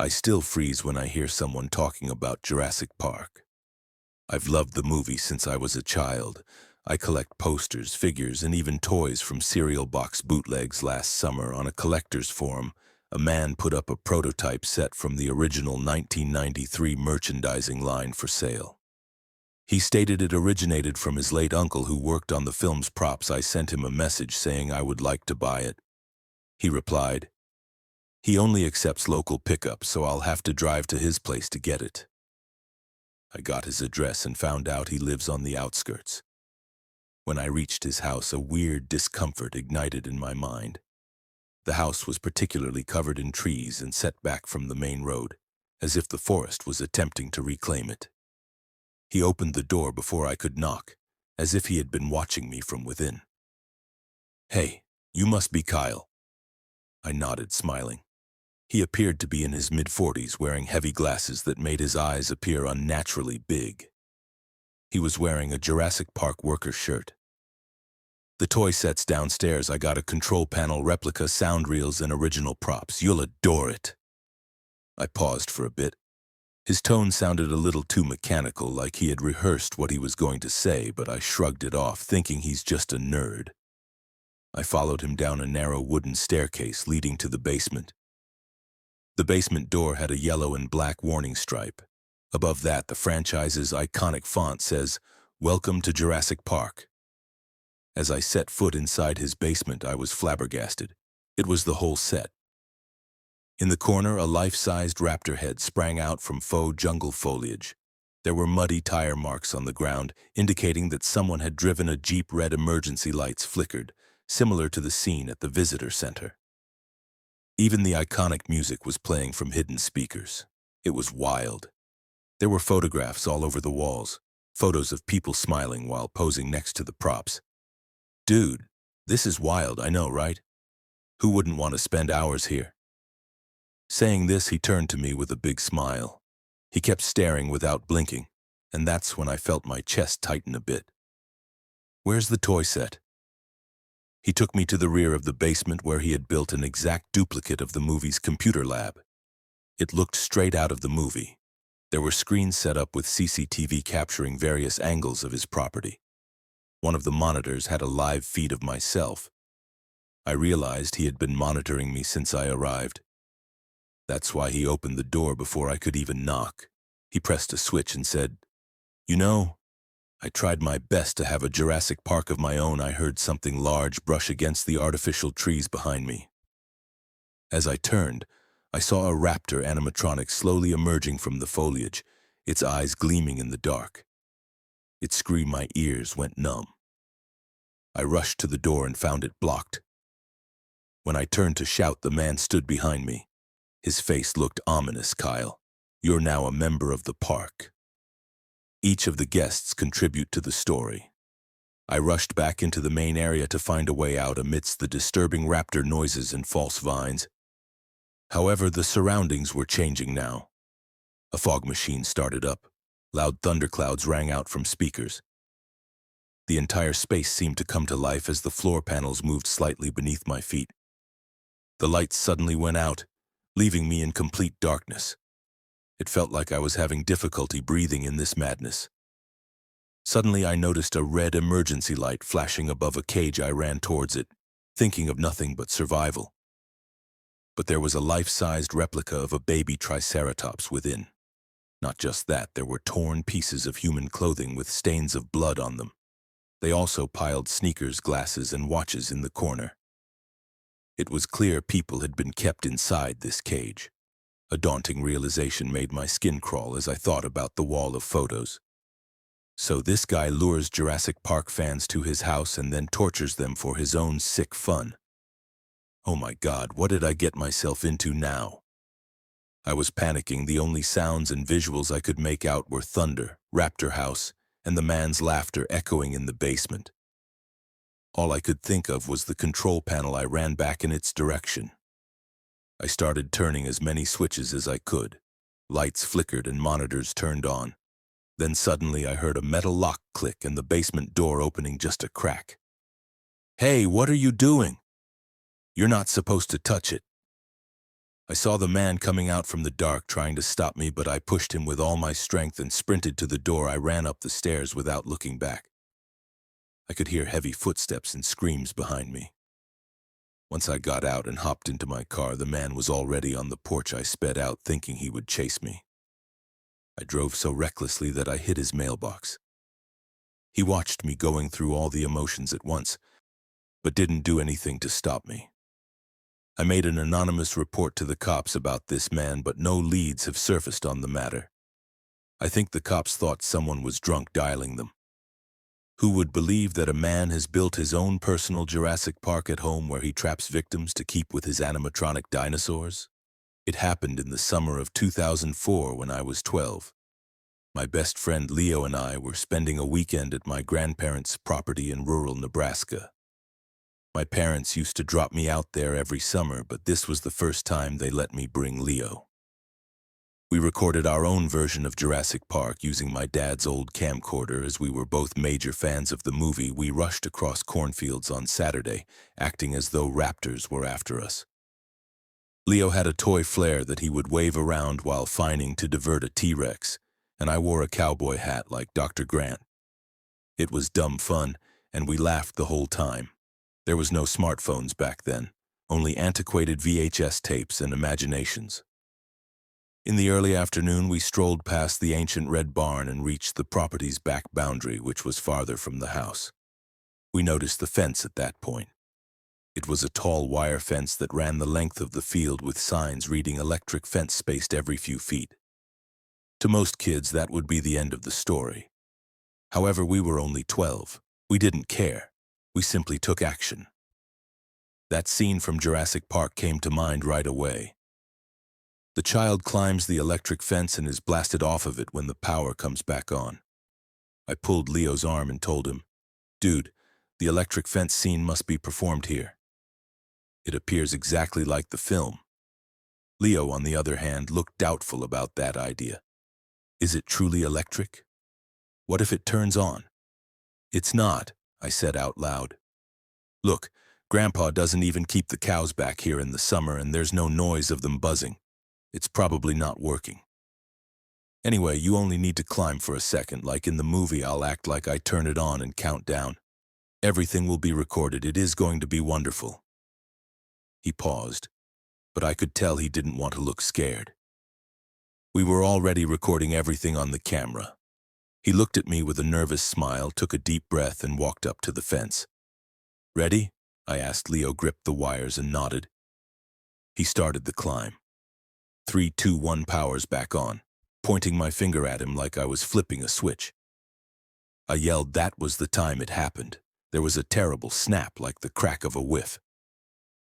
I still freeze when I hear someone talking about Jurassic Park. I've loved the movie since I was a child. I collect posters, figures, and even toys from cereal box bootlegs. Last summer, on a collector's forum, a man put up a prototype set from the original 1993 merchandising line for sale. He stated it originated from his late uncle who worked on the film's props. I sent him a message saying I would like to buy it. He replied, "He only accepts local pickups, so I'll have to drive to his place to get it." I got his address and found out he lives on the outskirts. When I reached his house, a weird discomfort ignited in my mind. The house was particularly covered in trees and set back from the main road, as if the forest was attempting to reclaim it. He opened the door before I could knock, as if he had been watching me from within. "Hey, you must be Kyle." I nodded, smiling. He appeared to be in his mid-40s, wearing heavy glasses that made his eyes appear unnaturally big. He was wearing a Jurassic Park worker shirt. "The toy set's downstairs. I got a control panel replica, sound reels, and original props. You'll adore it." I paused for a bit. His tone sounded a little too mechanical, like he had rehearsed what he was going to say, but I shrugged it off, thinking he's just a nerd. I followed him down a narrow wooden staircase leading to the basement. The basement door had a yellow and black warning stripe. Above that, the franchise's iconic font says, "Welcome to Jurassic Park." As I set foot inside his basement, I was flabbergasted. It was the whole set. In the corner, a life-sized raptor head sprang out from faux jungle foliage. There were muddy tire marks on the ground, indicating that someone had driven a Jeep. Red emergency lights flickered, similar to the scene at the visitor center. Even the iconic music was playing from hidden speakers. It was wild. There were photographs all over the walls, photos of people smiling while posing next to the props. "Dude, this is wild, I know, right? Who wouldn't want to spend hours here?" Saying this, he turned to me with a big smile. He kept staring without blinking, and that's when I felt my chest tighten a bit. "Where's the toy set?" He took me to the rear of the basement where he had built an exact duplicate of the movie's computer lab. It looked straight out of the movie. There were screens set up with CCTV capturing various angles of his property. One of the monitors had a live feed of myself. I realized he had been monitoring me since I arrived. That's why he opened the door before I could even knock. He pressed a switch and said, "You know, I tried my best to have a Jurassic Park of my own." I heard something large brush against the artificial trees behind me. As I turned, I saw a raptor animatronic slowly emerging from the foliage, its eyes gleaming in the dark. It screamed. My ears went numb. I rushed to the door and found it blocked. When I turned to shout, the man stood behind me. His face looked ominous. "Kyle, you're now a member of the park. Each of the guests contribute to the story." I rushed back into the main area to find a way out amidst the disturbing raptor noises and false vines. However, the surroundings were changing now. A fog machine started up. Loud thunderclouds rang out from speakers. The entire space seemed to come to life as the floor panels moved slightly beneath my feet. The lights suddenly went out, leaving me in complete darkness. It felt like I was having difficulty breathing in this madness. Suddenly, I noticed a red emergency light flashing above a cage. I ran towards it, thinking of nothing but survival. But there was a life-sized replica of a baby triceratops within. Not just that, there were torn pieces of human clothing with stains of blood on them. They also piled sneakers, glasses, and watches in the corner. It was clear people had been kept inside this cage. A daunting realization made my skin crawl as I thought about the wall of photos. So this guy lures Jurassic Park fans to his house and then tortures them for his own sick fun. Oh my God, what did I get myself into now? I was panicking. The only sounds and visuals I could make out were thunder, raptor house, and the man's laughter echoing in the basement. All I could think of was the control panel. I ran back in its direction. I started turning as many switches as I could. Lights flickered and monitors turned on. Then suddenly I heard a metal lock click and the basement door opening just a crack. "Hey, what are you doing? You're not supposed to touch it." I saw the man coming out from the dark trying to stop me, but I pushed him with all my strength and sprinted to the door. I ran up the stairs without looking back. I could hear heavy footsteps and screams behind me. Once I got out and hopped into my car, the man was already on the porch. I sped out thinking he would chase me. I drove so recklessly that I hit his mailbox. He watched me going through all the emotions at once, but didn't do anything to stop me. I made an anonymous report to the cops about this man, but no leads have surfaced on the matter. I think the cops thought someone was drunk dialing them. Who would believe that a man has built his own personal Jurassic Park at home where he traps victims to keep with his animatronic dinosaurs? It happened in the summer of 2004 when I was 12. My best friend Leo and I were spending a weekend at my grandparents' property in rural Nebraska. My parents used to drop me out there every summer, but this was the first time they let me bring Leo. We recorded our own version of Jurassic Park using my dad's old camcorder. As we were both major fans of the movie, we rushed across cornfields on Saturday, acting as though raptors were after us. Leo had a toy flare that he would wave around while fining to divert a T-Rex, and I wore a cowboy hat like Dr. Grant. It was dumb fun, and we laughed the whole time. There was no smartphones back then, only antiquated VHS tapes and imaginations. In the early afternoon, we strolled past the ancient red barn and reached the property's back boundary, which was farther from the house. We noticed the fence at that point. It was a tall wire fence that ran the length of the field with signs reading electric fence spaced every few feet. To most kids, that would be the end of the story. However, we were only 12. We didn't care. We simply took action. That scene from Jurassic Park came to mind right away. The child climbs the electric fence and is blasted off of it when the power comes back on. I pulled Leo's arm and told him, "Dude, the electric fence scene must be performed here. It appears exactly like the film." Leo, on the other hand, looked doubtful about that idea. "Is it truly electric? What if it turns on?" "It's not," I said out loud. "Look, Grandpa doesn't even keep the cows back here in the summer, and there's no noise of them buzzing. It's probably not working. Anyway, you only need to climb for a second. Like in the movie, I'll act like I turn it on and count down. Everything will be recorded. It is going to be wonderful." He paused, but I could tell he didn't want to look scared. We were already recording everything on the camera. He looked at me with a nervous smile, took a deep breath, and walked up to the fence. "Ready?" I asked. Leo gripped the wires and nodded. He started the climb. 3, 2, 1, powers back on, pointing my finger at him like I was flipping a switch. I yelled. That was the time it happened. There was a terrible snap, like the crack of a whiff.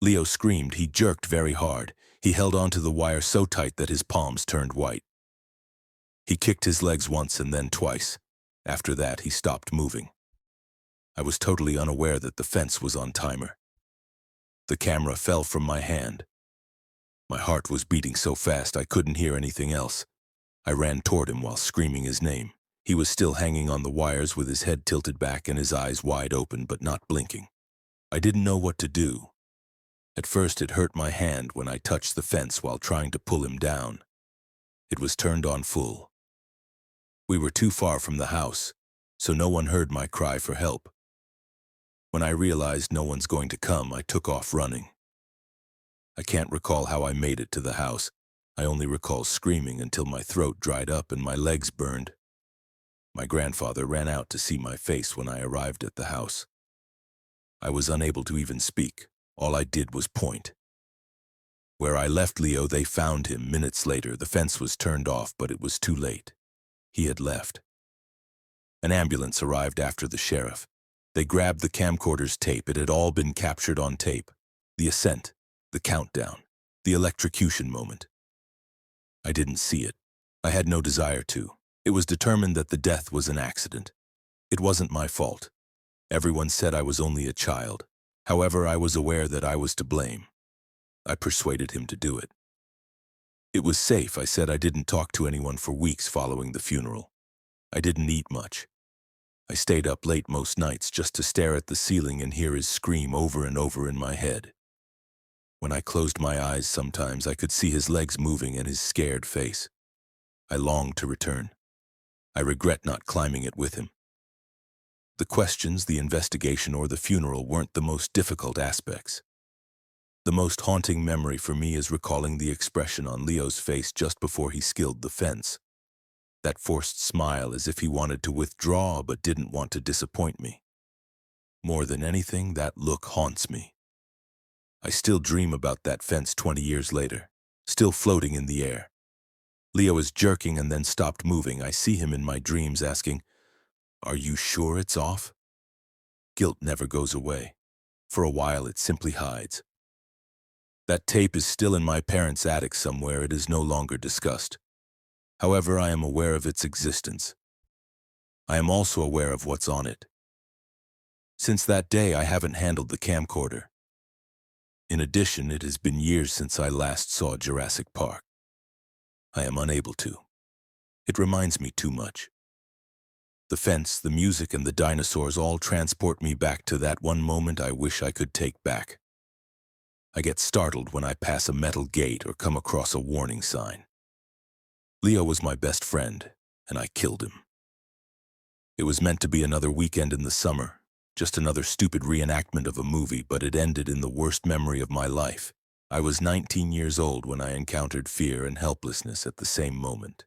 Leo screamed. He jerked very hard. He held onto the wire so tight that his palms turned white. He kicked his legs once and then twice. After that, he stopped moving. I was totally unaware that the fence was on timer. The camera fell from my hand. My heart was beating so fast I couldn't hear anything else. I ran toward him while screaming his name. He was still hanging on the wires with his head tilted back and his eyes wide open but not blinking. I didn't know what to do. At first it hurt my hand when I touched the fence while trying to pull him down. It was turned on full. We were too far from the house, so no one heard my cry for help. When I realized no one's going to come, I took off running. I can't recall how I made it to the house. I only recall screaming until my throat dried up and my legs burned. My grandfather ran out to see my face when I arrived at the house. I was unable to even speak. All I did was point. Where I left Leo, they found him minutes later. The fence was turned off, but it was too late. He had left. An ambulance arrived after the sheriff. They grabbed the camcorder's tape. It had all been captured on tape. The ascent, the countdown, the electrocution moment. I didn't see it. I had no desire to. It was determined that the death was an accident. It wasn't my fault. Everyone said I was only a child. However, I was aware that I was to blame. I persuaded him to do it. It was safe. I said I didn't talk to anyone for weeks following the funeral. I didn't eat much. I stayed up late most nights just to stare at the ceiling and hear his scream over and over in my head. When I closed my eyes sometimes, I could see his legs moving and his scared face. I longed to return. I regret not climbing it with him. The questions, the investigation, or the funeral weren't the most difficult aspects. The most haunting memory for me is recalling the expression on Leo's face just before he scaled the fence. That forced smile as if he wanted to withdraw but didn't want to disappoint me. More than anything, that look haunts me. I still dream about that fence 20 years later, still floating in the air. Leo is jerking and then stopped moving. I see him in my dreams asking, "Are you sure it's off?" Guilt never goes away. For a while, it simply hides. That tape is still in my parents' attic somewhere. It is no longer discussed. However, I am aware of its existence. I am also aware of what's on it. Since that day, I haven't handled the camcorder. In addition, it has been years since I last saw Jurassic Park. I am unable to. It reminds me too much. The fence, the music, and the dinosaurs all transport me back to that one moment I wish I could take back. I get startled when I pass a metal gate or come across a warning sign. Leo was my best friend, and I killed him. It was meant to be another weekend in the summer, just another stupid reenactment of a movie, but it ended in the worst memory of my life. I was 19 years old when I encountered fear and helplessness at the same moment.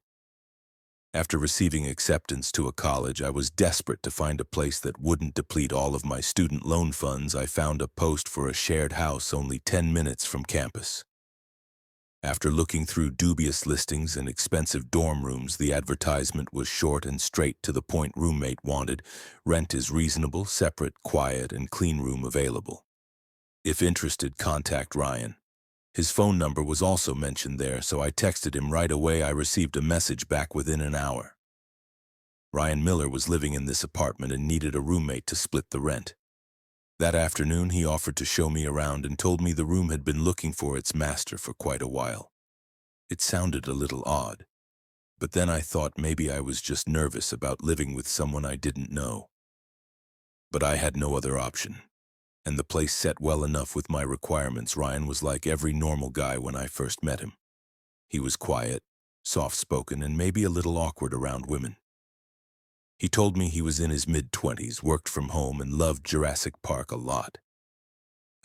After receiving acceptance to a college, I was desperate to find a place that wouldn't deplete all of my student loan funds. I found a post for a shared house only 10 minutes from campus. After looking through dubious listings and expensive dorm rooms, the advertisement was short and straight to the point. Roommate wanted. Rent is reasonable, separate, quiet, and clean room available. If interested, contact Ryan. His phone number was also mentioned there, so I texted him right away. I received a message back within an hour. Ryan Miller was living in this apartment and needed a roommate to split the rent. That afternoon, he offered to show me around and told me the room had been looking for its master for quite a while. It sounded a little odd, but then I thought maybe I was just nervous about living with someone I didn't know. But I had no other option, and the place set well enough with my requirements. Ryan was like every normal guy when I first met him. He was quiet, soft-spoken, and maybe a little awkward around women. He told me he was in his mid-20s, worked from home, and loved Jurassic Park a lot.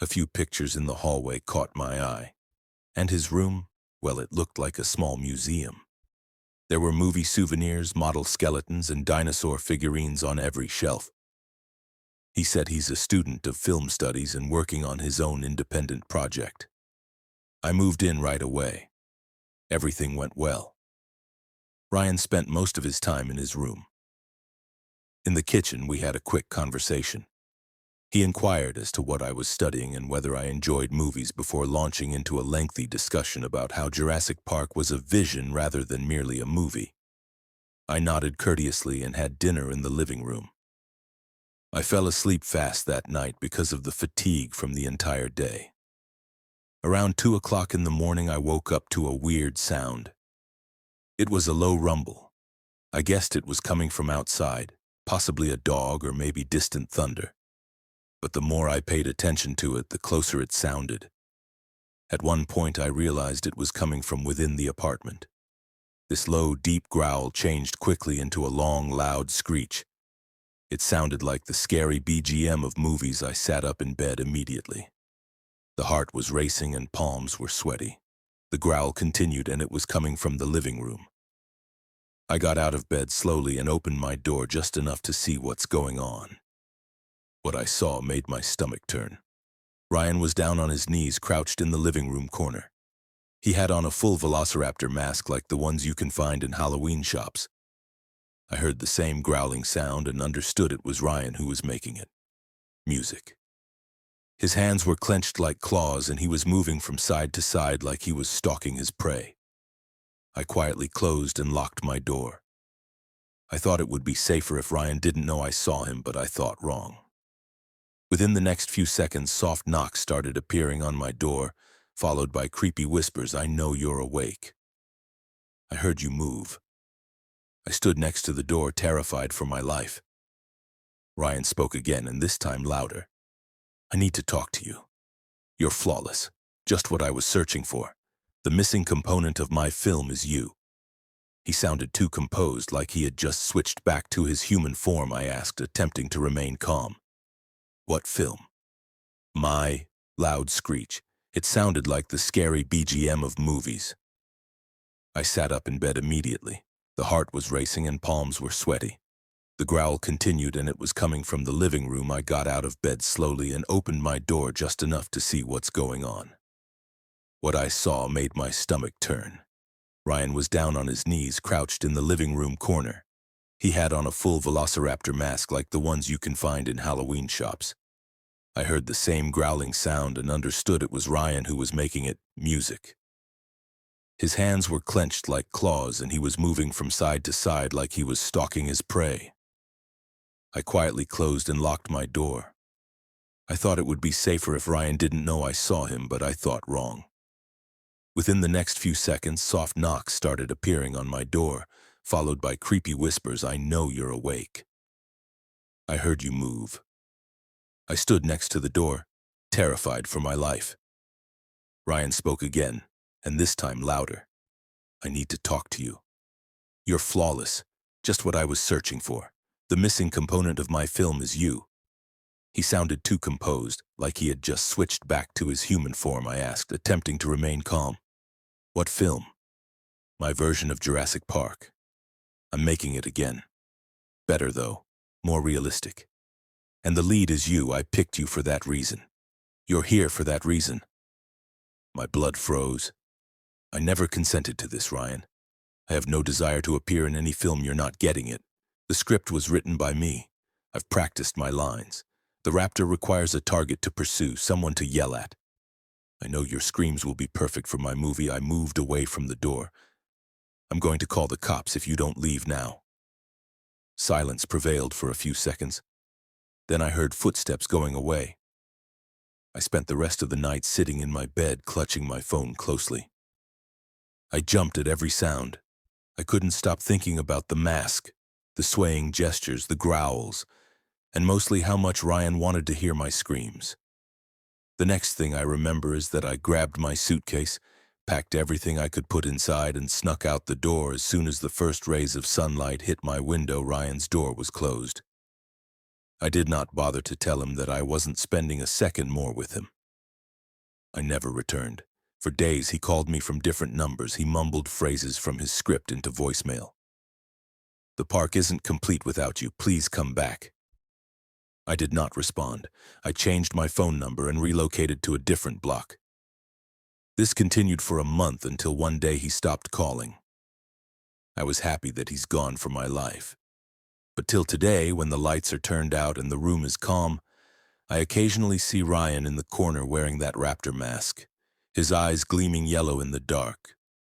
A few pictures in the hallway caught my eye. And his room, well, it looked like a small museum. There were movie souvenirs, model skeletons, and dinosaur figurines on every shelf. He said he's a student of film studies and working on his own independent project. I moved in right away. Everything went well. Ryan spent most of his time in his room. In the kitchen, we had a quick conversation. He inquired as to what I was studying and whether I enjoyed movies before launching into a lengthy discussion about how Jurassic Park was a vision rather than merely a movie. I nodded courteously and had dinner in the living room. I fell asleep fast that night because of the fatigue from the entire day. Around 2 o'clock in the morning, I woke up to a weird sound. It was a low rumble. I guessed it was coming from outside, possibly a dog or maybe distant thunder. But the more I paid attention to it, the closer it sounded. At one point, I realized it was coming from within the apartment. This low, deep growl changed quickly into a long, loud screech. It sounded like the scary BGM of movies. I sat up in bed immediately. The heart was racing and palms were sweaty. The growl continued, and it was coming from the living room. I got out of bed slowly and opened my door just enough to see what's going on. What I saw made my stomach turn. Ryan was down on his knees, crouched in the living room corner. He had on a full velociraptor mask like the ones you can find in Halloween shops. I heard the same growling sound and understood it was Ryan who was making it. Music. His hands were clenched like claws, and he was moving from side to side like he was stalking his prey. I quietly closed and locked my door. I thought it would be safer if Ryan didn't know I saw him, but I thought wrong. Within the next few seconds, soft knocks started appearing on my door, followed by creepy whispers. "I know you're awake. I heard you move." I stood next to the door, terrified for my life. Ryan spoke again, and this time louder. "I need to talk to you. You're flawless. Just what I was searching for. The missing component of my film is you. He sounded too composed, like he had just switched back to his human form, I asked, attempting to remain calm. What film? My loud screech. It sounded like the scary BGM of movies. I sat up in bed immediately. The heart was racing and palms were sweaty. The growl continued, and it was coming from the living room. I got out of bed slowly and opened my door just enough to see what's going on. What I saw made my stomach turn. Ryan was down on his knees, crouched in the living room corner. He had on a full velociraptor mask like the ones you can find in Halloween shops. I heard the same growling sound and understood it was Ryan who was making it music. His hands were clenched like claws, and he was moving from side to side like he was stalking his prey. I quietly closed and locked my door. I thought it would be safer if Ryan didn't know I saw him, but I thought wrong. Within the next few seconds, soft knocks started appearing on my door, followed by creepy whispers, "I know you're awake." I heard you move. I stood next to the door, terrified for my life. Ryan spoke again, and this time louder. "I need to talk to you. You're flawless, just what I was searching for. The missing component of my film is you." He sounded too composed, like he had just switched back to his human form, I asked, attempting to remain calm. "What film?" "My version of Jurassic Park. I'm making it again. Better, though. More realistic. And the lead is you. I picked you for that reason. You're here for that reason." My blood froze. "I never consented to this, Ryan. I have no desire to appear in any film. You're not getting it. The script was written by me. I've practiced my lines. The raptor requires a target to pursue, someone to yell at. I know your screams will be perfect for my movie." I moved away from the door. "I'm going to call the cops if you don't leave now." Silence prevailed for a few seconds. Then I heard footsteps going away. I spent the rest of the night sitting in my bed, clutching my phone closely. I jumped at every sound. I couldn't stop thinking about the mask, the swaying gestures, the growls, and mostly how much Ryan wanted to hear my screams. The next thing I remember is that I grabbed my suitcase, packed everything I could put inside, and snuck out the door. As soon as the first rays of sunlight hit my window, Ryan's door was closed. I did not bother to tell him that I wasn't spending a second more with him. I never returned. For days he called me from different numbers. He mumbled phrases from his script into voicemail. "The park isn't complete without you. Please come back." I did not respond. I changed my phone number and relocated to a different block. This continued for a month until one day he stopped calling. I was happy that he's gone from my life. But till today, when the lights are turned out and the room is calm, I occasionally see Ryan in the corner wearing that raptor mask, his eyes gleaming yellow in the dark.